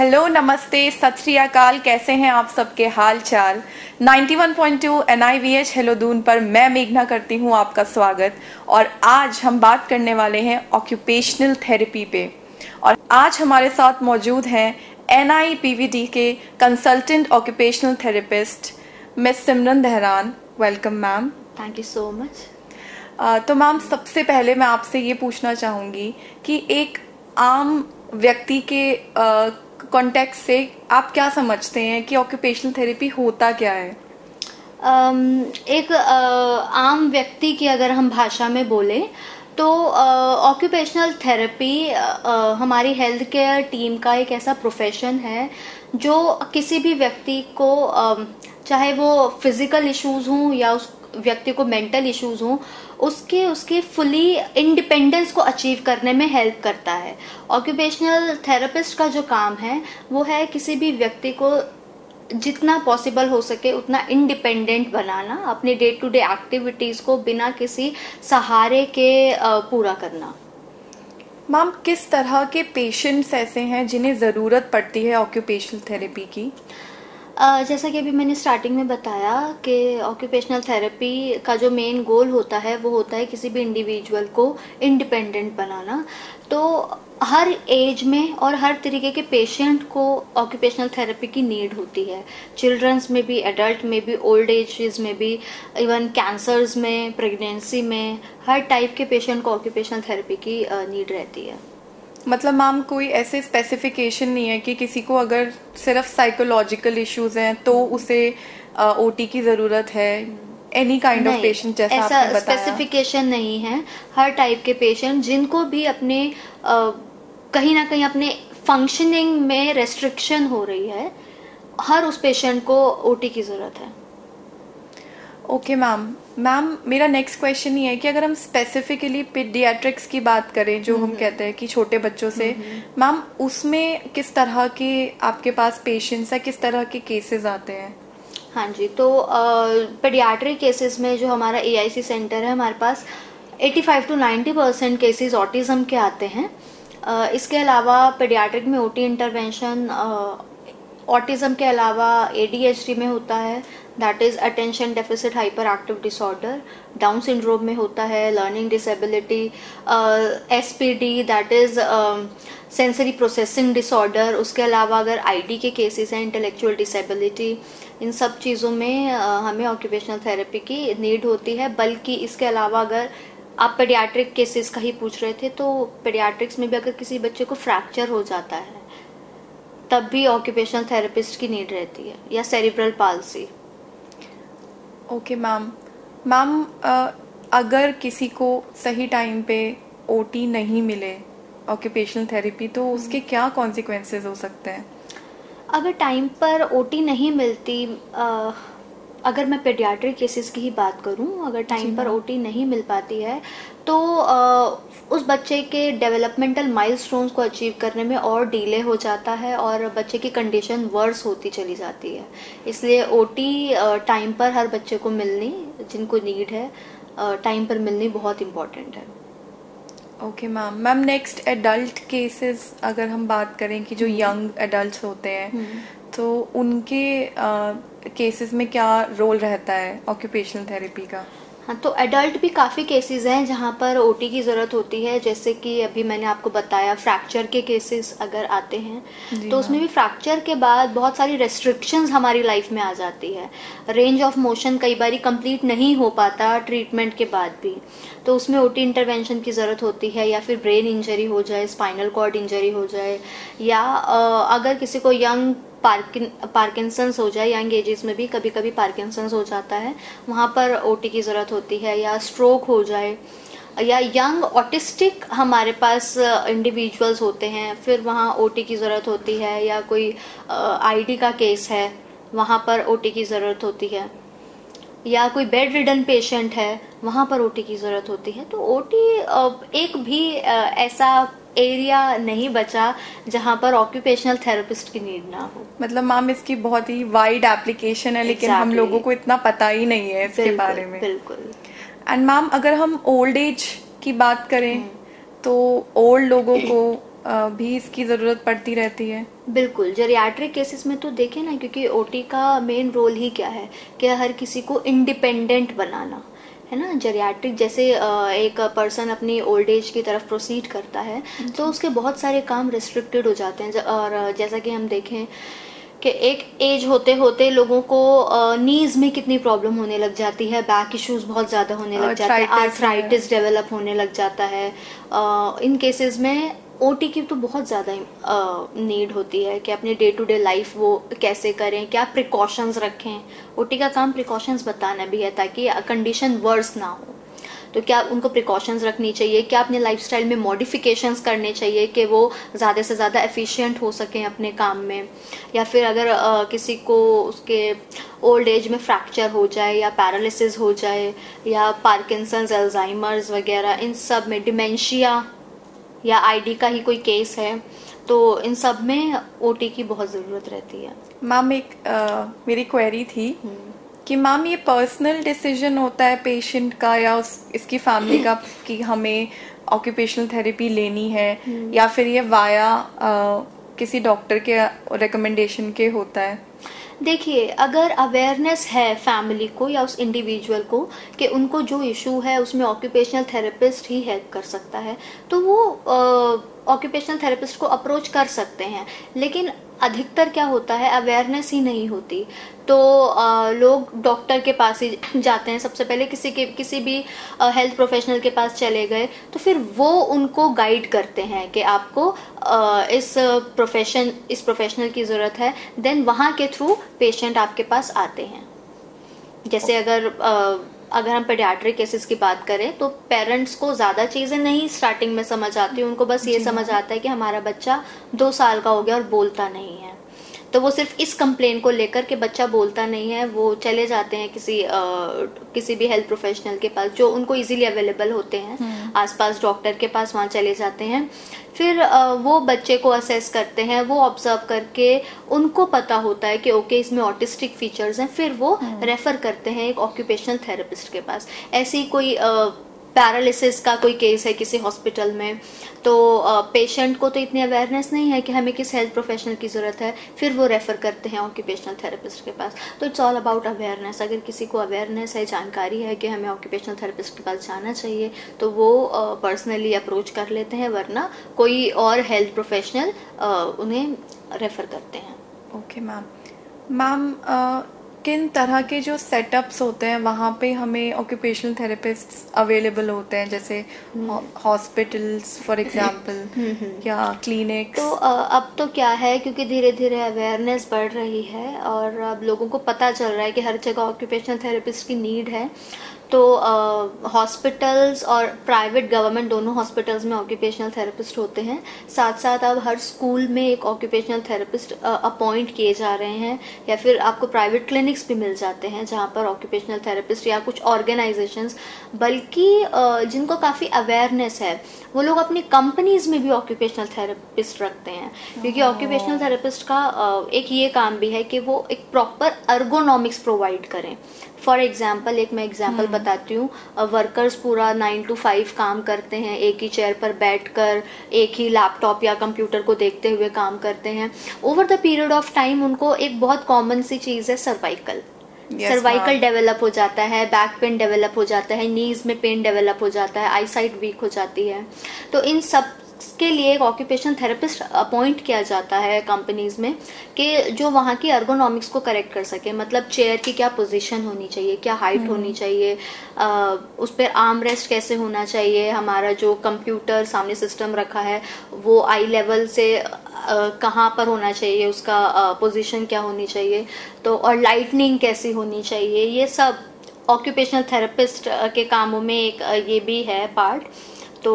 Hello, नमस्ते, सत श्री अकाल। कैसे हैं आप सबके हाल चाल। 91.2 NIVH हेलो दून पर मैं मेघना करती हूं आपका स्वागत। और आज हम बात करने वाले हैं ऑक्यूपेशनल थेरेपी पे। और आज हमारे साथ मौजूद हैं NIPVD के consultant occupational therapist miss Simran दहरान। Welcome ma'am. Thank you so much. तो मैम, सबसे पहले मैं आपसे ये पूछना चाहूँगी कि एक आम व्यक्ति के कॉन्टेक्स्ट से आप क्या समझते हैं कि ऑक्यूपेशनल थेरेपी होता क्या है? एक आम व्यक्ति की अगर हम भाषा में बोलें तो ऑक्यूपेशनल थेरेपी हमारी हेल्थ केयर टीम का एक ऐसा प्रोफेशन है जो किसी भी व्यक्ति को चाहे वो फिजिकल इश्यूज हों या उस व्यक्ति को मेंटल इश्यूज हों उसके फुली इंडिपेंडेंस को अचीव करने में हेल्प करता है। ऑक्यूपेशनल थेरेपिस्ट का जो काम है वो है किसी भी व्यक्ति को जितना पॉसिबल हो सके उतना इंडिपेंडेंट बनाना, अपने डे टू डे एक्टिविटीज को बिना किसी सहारे के पूरा करना। मैम, किस तरह के पेशेंट्स ऐसे हैं जिन्हें ज़रूरत पड़ती है ऑक्यूपेशनल थेरेपी की? जैसा कि अभी मैंने स्टार्टिंग में बताया कि ऑक्यूपेशनल थेरेपी का जो मेन गोल होता है वो होता है किसी भी इंडिविजुअल को इंडिपेंडेंट बनाना। तो हर एज में और हर तरीके के पेशेंट को ऑक्यूपेशनल थेरेपी की नीड होती है। चिल्ड्रंस में भी, एडल्ट में भी, ओल्ड एजेस में भी, इवन कैंसर्स में, प्रेगनेंसी में, हर टाइप के पेशेंट को ऑक्यूपेशनल थेरेपी की नीड रहती है। मतलब मैम, कोई ऐसे स्पेसिफिकेशन नहीं है कि किसी को अगर सिर्फ साइकोलॉजिकल इश्यूज हैं तो उसे ओटी की ज़रूरत है? एनी काइंड ऑफ पेशेंट, जैसा आपने बताया। स्पेसिफिकेशन नहीं है। हर टाइप के पेशेंट जिनको भी अपने कहीं ना कहीं अपने फंक्शनिंग में रेस्ट्रिक्शन हो रही है, हर उस पेशेंट को ओटी की ज़रूरत है। ओके मैम, मेरा नेक्स्ट क्वेश्चन ये है कि अगर हम स्पेसिफिकली पीडियाट्रिक्स की बात करें, जो हम कहते हैं कि छोटे बच्चों से, मैम उसमें किस तरह के आपके पास पेशेंट्स हैं, किस तरह के केसेस आते हैं? हाँ जी, तो पीडियाट्रिक केसेस में जो हमारा AIC सेंटर है, हमारे पास 85 to 90% केसेस ऑटिज्म के आते हैं। इसके अलावा पीडियाट्रिक में ओटी इंटरवेंशन ऑटिज्म के अलावा ADHD में होता है, that is attention deficit hyper active disorder. Down syndrome में होता है learning disability, SPD that is sensory processing disorder. उसके अलावा अगर ID के केसेस हैं, इंटेलेक्चुअल डिसेबिलिटी, इन सब चीज़ों में हमें ऑक्यूपेशनल थेरेपी की नीड होती है। बल्कि इसके अलावा अगर आप पेडियाट्रिक केसेस का ही पूछ रहे थे, तो पेडियाट्रिक्स में भी अगर किसी बच्चे को फ्रैक्चर हो जाता है तब भी ऑक्यूपेशनल थेरेपिस्ट की नीड रहती है, या सेरिब्रल पाल्सी। ओके मैम, अगर किसी को सही टाइम पे ओटी नहीं मिले ऑक्यूपेशनल थेरेपी, तो उसके क्या कॉन्सिक्वेंसेस हो सकते हैं? अगर टाइम पर ओटी नहीं मिलती, अगर मैं पेडियाट्रिक केसेस की ही बात करूं, अगर टाइम पर ओटी नहीं मिल पाती है तो उस बच्चे के डेवलपमेंटल माइलस्टोन्स को अचीव करने में और डिले हो जाता है और बच्चे की कंडीशन वर्स होती चली जाती है। इसलिए ओटी टाइम पर हर बच्चे को मिलनी, जिनको नीड है, टाइम पर मिलनी बहुत इम्पोर्टेंट है। Okay ma'am, next adult cases अगर हम बात करें कि जो यंग एडल्ट्स होते हैं, तो उनके केसेस में क्या रोल रहता है ऑक्यूपेशनल थेरेपी का? हाँ, तो एडल्ट भी काफ़ी केसेस हैं जहाँ पर ओटी की ज़रूरत होती है। जैसे कि अभी मैंने आपको बताया, फ्रैक्चर के केसेस अगर आते हैं तो उसमें भी फ्रैक्चर के बाद बहुत सारी रेस्ट्रिक्शंस हमारी लाइफ में आ जाती है। रेंज ऑफ मोशन कई बार कंप्लीट नहीं हो पाता ट्रीटमेंट के बाद भी, तो उसमें ओटी इंटरवेंशन की ज़रूरत होती है। या फिर ब्रेन इंजरी हो जाए, स्पाइनल कॉर्ड इंजरी हो जाए, या अगर किसी को यंग पार्किंसंस हो जाए, यंग एजेस में भी कभी कभी पार्किंसंस हो जाता है, वहाँ पर ओटी की ज़रूरत होती है। या स्ट्रोक हो जाए, या यंग ऑटिस्टिक हमारे पास इंडिविजुअल्स होते हैं, फिर वहाँ ओटी की ज़रूरत होती है। या कोई ID का केस है, वहाँ पर ओटी की ज़रूरत होती है। या कोई बेड रिडन पेशेंट है, वहाँ पर ओटी की ज़रूरत होती है। तो ओटी एक भी ऐसा एरिया नहीं बचा जहाँ पर ऑक्यूपेशनल थेरेपिस्ट की नीड ना हो। मतलब मैम, इसकी बहुत ही वाइड एप्लीकेशन है, लेकिन हम लोगों को इतना पता ही नहीं है इसके बारे में। बिल्कुल। एंड मैम, अगर हम ओल्ड एज की बात करें तो ओल्ड लोगों को भी इसकी ज़रूरत पड़ती रहती है? बिल्कुल, जेरियाट्रिक केसेस में तो देखें ना, क्योंकि ओटी का मेन रोल ही क्या है कि हर किसी को इंडिपेंडेंट बनाना है ना। जेरियाट्रिक जैसे एक पर्सन अपनी ओल्ड एज की तरफ प्रोसीड करता है तो उसके बहुत सारे काम रिस्ट्रिक्टेड हो जाते हैं। और जैसा कि हम देखें कि एक एज होते होते लोगों को नीज में कितनी प्रॉब्लम होने लग जाती है, बैक इश्यूज बहुत ज़्यादा होने लग जाते हैं, आर्थराइटिस डेवलप होने लग जाता है। इन केसेस में ओटी की तो बहुत ज़्यादा नीड होती है कि अपने डे टू डे लाइफ वो कैसे करें, क्या प्रिकॉशंस रखें। ओटी का काम प्रिकॉशंस बताना भी है ताकि कंडीशन वर्स ना हो। तो क्या उनको प्रिकॉशंस रखनी चाहिए, क्या अपने लाइफस्टाइल में मॉडिफिकेशंस करने चाहिए कि वो ज़्यादा से ज़्यादा एफिशिएंट हो सकें अपने काम में। या फिर अगर किसी को उसके ओल्ड एज में फ्रैक्चर हो जाए या पैरालिसिस हो जाए या पार्किंसंस, अल्जाइमर्स वगैरह, इन सब में डिमेंशिया या आईडी का ही कोई केस है, तो इन सब में ओटी की बहुत ज़रूरत रहती है। मैम एक मेरी क्वेरी थी कि मैम ये पर्सनल डिसीजन होता है पेशेंट का या इसकी फैमिली का कि हमें ऑक्यूपेशनल थेरेपी लेनी है, या फिर ये वाया किसी डॉक्टर के रिकमेंडेशन के होता है? देखिए, अगर अवेयरनेस है फैमिली को या उस इंडिविजुअल को कि उनको जो इशू है उसमें ऑक्यूपेशनल थेरेपिस्ट ही हेल्प कर सकता है, तो वो ऑक्यूपेशनल थेरेपिस्ट को अप्रोच कर सकते हैं। लेकिन अधिकतर क्या होता है, अवेयरनेस ही नहीं होती तो लोग डॉक्टर के पास ही जाते हैं। सबसे पहले किसी भी हेल्थ प्रोफेशनल के पास चले गए तो फिर वो उनको गाइड करते हैं कि आपको इस प्रोफेशनल की ज़रूरत है। देन वहाँ के थ्रू पेशेंट आपके पास आते हैं। जैसे अगर हम पेडियाट्रिक केसेस की बात करें तो पेरेंट्स को ज़्यादा चीज़ें नहीं स्टार्टिंग में समझ आती, उनको बस ये समझ आता है कि हमारा बच्चा 2 साल का हो गया और बोलता नहीं है, तो वो सिर्फ इस कंप्लेन को लेकर के बच्चा बोलता नहीं है वो चले जाते हैं किसी भी हेल्थ प्रोफेशनल के पास जो उनको इजीली अवेलेबल होते हैं आसपास, डॉक्टर के पास, वहाँ चले जाते हैं। फिर वो बच्चे को असेस करते हैं, वो ऑब्जर्व करके उनको पता होता है कि ओके इसमें ऑटिस्टिक फीचर्स हैं, फिर वो रेफर करते हैं एक ऑक्यूपेशनल थेरेपिस्ट के पास। ऐसी कोई पैरालिसिस का कोई केस है किसी हॉस्पिटल में, तो पेशेंट को तो इतनी अवेयरनेस नहीं है कि हमें किस हेल्थ प्रोफेशनल की ज़रूरत है, फिर वो रेफ़र करते हैं ऑक्यूपेशनल थेरेपिस्ट के पास। तो इट्स ऑल अबाउट अवेयरनेस। अगर किसी को अवेयरनेस है, जानकारी है कि हमें ऑक्यूपेशनल थेरेपिस्ट के पास जाना चाहिए, तो वो पर्सनली अप्रोच कर लेते हैं, वरना कोई और हेल्थ प्रोफेशनल उन्हें रेफ़र करते हैं। ओके मैम, किन तरह के जो सेटअप्स होते हैं वहाँ पे हमें ऑक्यूपेशनल थेरेपिस्ट अवेलेबल होते हैं, जैसे हॉस्पिटल्स फॉर एग्जांपल या क्लिनिक्स? तो अब तो क्या है, क्योंकि धीरे धीरे अवेयरनेस बढ़ रही है और अब लोगों को पता चल रहा है कि हर जगह ऑक्यूपेशनल थेरेपिस्ट की नीड है, तो हॉस्पिटल्स और प्राइवेट गवर्नमेंट दोनों हॉस्पिटल्स में ऑक्यूपेशनल थेरेपिस्ट होते हैं। साथ साथ अब हर स्कूल में एक ऑक्यूपेशनल थेरेपिस्ट अपॉइंट किए जा रहे हैं, या फिर आपको प्राइवेट क्लिनिक्स भी मिल जाते हैं जहां पर ऑक्यूपेशनल थेरेपिस्ट या कुछ ऑर्गेनाइजेशंस, बल्कि जिनको काफ़ी अवेयरनेस है वो लोग अपनी कंपनीज में भी ऑक्यूपेशनल थेरेपिस्ट रखते हैं, क्योंकि ऑक्यूपेशनल थेरेपिस्ट का एक ये काम भी है कि वो एक प्रॉपर अर्गोनॉमिक्स प्रोवाइड करें। फॉर एग्जाम्पल, एक मैं एग्जाम्पल बताती हूँ, वर्कर्स पूरा 9 to 5 काम करते हैं, एक ही चेयर पर बैठकर एक ही लैपटॉप या कंप्यूटर को देखते हुए काम करते हैं। Over the period of time उनको एक बहुत कॉमन सी चीज़ है सर्वाइकल डेवलप हो जाता है, बैक पेन डेवलप हो जाता है, नीज में पेन डेवलप हो जाता है, आई साइट वीक हो जाती है। तो इन सब के लिए एक ऑक्यूपेशनल थेरेपिस्ट अपॉइंट किया जाता है कंपनीज में कि जो वहाँ की अर्गोनॉमिक्स को करेक्ट कर सके। मतलब चेयर की क्या पोजीशन होनी चाहिए, क्या हाइट होनी चाहिए, उस पर आर्म रेस्ट कैसे होना चाहिए, हमारा जो कंप्यूटर सामने सिस्टम रखा है वो आई लेवल से कहाँ पर होना चाहिए, उसका पोजीशन क्या होनी चाहिए, तो और लाइटनिंग कैसी होनी चाहिए, ये सब ऑक्यूपेशनल थेरेपिस्ट के कामों में एक ये भी है पार्ट। तो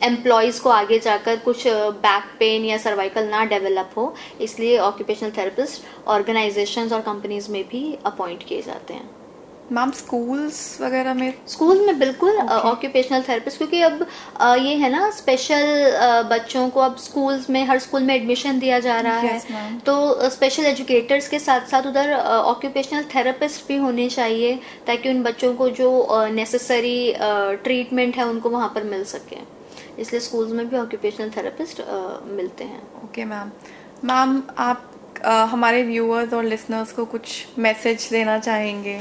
एम्प्लॉयज़ को आगे जाकर कुछ बैक पेन या सर्वाइकल ना डेवलप हो, इसलिए ऑक्यूपेशनल थेरेपिस्ट ऑर्गेनाइजेशंस और कंपनीज में भी अपॉइंट किए जाते हैं। मैम स्कूल्स वगैरह में? स्कूल में बिल्कुल ऑक्यूपेशनल थेरेपिस्ट, क्योंकि अब ये है ना स्पेशल बच्चों को अब स्कूल्स में, हर स्कूल में एडमिशन दिया जा रहा है, तो स्पेशल एजुकेटर्स के साथ साथ उधर ऑक्यूपेशनल थेरेपिस्ट भी होने चाहिए ताकि उन बच्चों को जो नेसेसरी ट्रीटमेंट है उनको वहाँ पर मिल सके। इसलिए स्कूल्स में भी ऑक्यूपेशनल थेरेपिस्ट मिलते हैं। ओके मैम, आप हमारे व्यूअर्स और लिसनर्स को कुछ मैसेज देना चाहेंगे?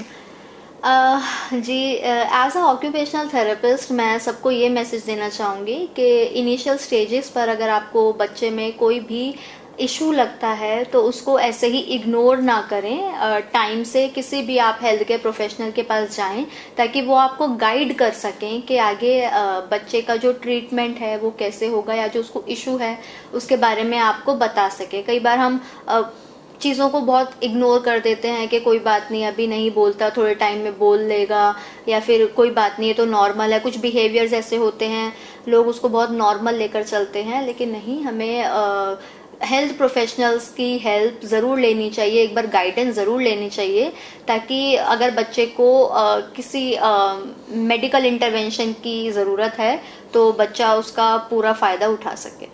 जी, एज अ ऑक्यूपेशनल थेरेपिस्ट मैं सबको ये मैसेज देना चाहूँगी कि इनिशियल स्टेजेस पर अगर आपको बच्चे में कोई भी इशू लगता है तो उसको ऐसे ही इग्नोर ना करें। टाइम से किसी भी आप हेल्थ केयर प्रोफेशनल के पास जाएं ताकि वो आपको गाइड कर सकें कि आगे बच्चे का जो ट्रीटमेंट है वो कैसे होगा, या जो उसको इशू है उसके बारे में आपको बता सके। कई बार हम चीज़ों को बहुत इग्नोर कर देते हैं कि कोई बात नहीं, अभी नहीं बोलता, थोड़े टाइम में बोल लेगा, या फिर कोई बात नहीं है तो नॉर्मल है। कुछ बिहेवियर्स ऐसे होते हैं, लोग उसको बहुत नॉर्मल लेकर चलते हैं, लेकिन नहीं, हमें हेल्थ प्रोफेशनल्स की हेल्प ज़रूर लेनी चाहिए, एक बार गाइडेंस ज़रूर लेनी चाहिए, ताकि अगर बच्चे को किसी मेडिकल इंटरवेंशन की ज़रूरत है तो बच्चा उसका पूरा फ़ायदा उठा सके।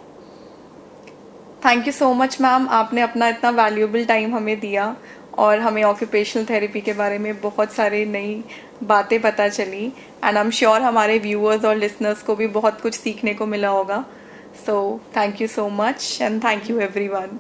Thank you so much ma'am, आपने अपना इतना वैल्यूएबल टाइम हमें दिया और हमें ऑक्यूपेशनल थेरेपी के बारे में बहुत सारी नई बातें पता चली, एंड आई एम श्योर हमारे व्यूअर्स और लिसनर्स को भी बहुत कुछ सीखने को मिला होगा। So thank you so much and thank you everyone.